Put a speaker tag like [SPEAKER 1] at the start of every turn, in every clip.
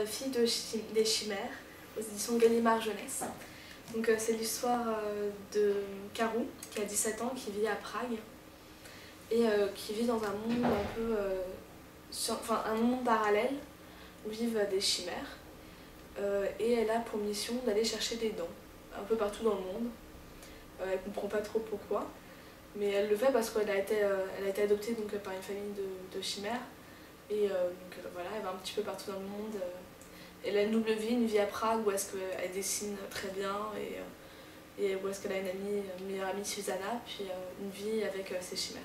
[SPEAKER 1] Fille des chimères, aux éditions Gallimard Jeunesse. Donc c'est l'histoire de Karou, qui a 17 ans, qui vit à Prague et qui vit dans un monde un peu, un monde parallèle où vivent des chimères. Et elle a pour mission d'aller chercher des dents un peu partout dans le monde. Elle comprend pas trop pourquoi, mais elle le fait parce qu'elle a été adoptée donc, par une famille de chimères. Et voilà, elle va un petit peu partout dans le monde. Elle a une double vie, une vie à Prague où est-ce qu'elle dessine très bien et où est-ce qu'elle a une meilleure amie Susanna, puis une vie avec ses chimères.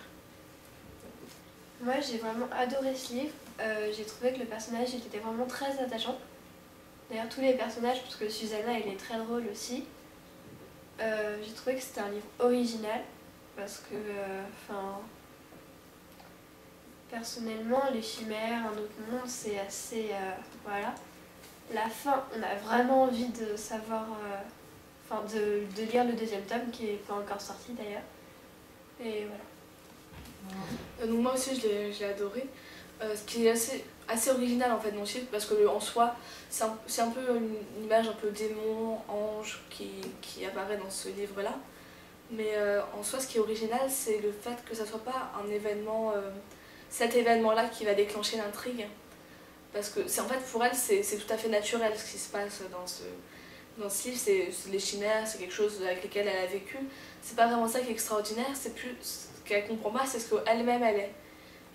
[SPEAKER 2] Moi j'ai vraiment adoré ce livre, j'ai trouvé que le personnage il était vraiment très attachant. D'ailleurs tous les personnages, parce que Susanna elle est très drôle aussi. J'ai trouvé que c'était un livre original parce que, personnellement les chimères, un autre monde c'est assez, voilà. La fin, on a vraiment envie de savoir, de lire le deuxième tome qui n'est pas encore sorti d'ailleurs. Et voilà.
[SPEAKER 1] Donc moi aussi je l'ai adoré. Ce qui est assez original en fait dans le film, parce que en soi c'est un peu une image un peu démon, ange qui apparaît dans ce livre là. Mais en soi ce qui est original c'est le fait que ça soit pas un événement, cet événement là qui va déclencher l'intrigue. Parce que en fait pour elle c'est tout à fait naturel ce qui se passe dans ce livre, les chimères, c'est quelque chose avec lequel elle a vécu. C'est pas vraiment ça qui est extraordinaire, c'est plus ce qu'elle comprend pas, c'est ce qu'elle-même elle est.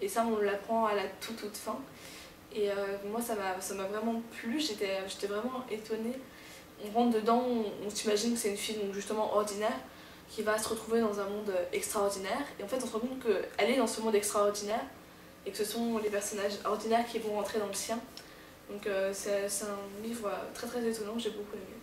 [SPEAKER 1] Et ça on l'apprend à la toute fin. Et moi ça m'a vraiment plu, j'étais vraiment étonnée. On rentre dedans, on s'imagine que c'est une fille donc justement ordinaire qui va se retrouver dans un monde extraordinaire. Et en fait on se rend compte qu'elle est dans ce monde extraordinaire et que ce sont les personnages ordinaires qui vont rentrer dans le sien. Donc c'est un livre très étonnant que j'ai beaucoup aimé.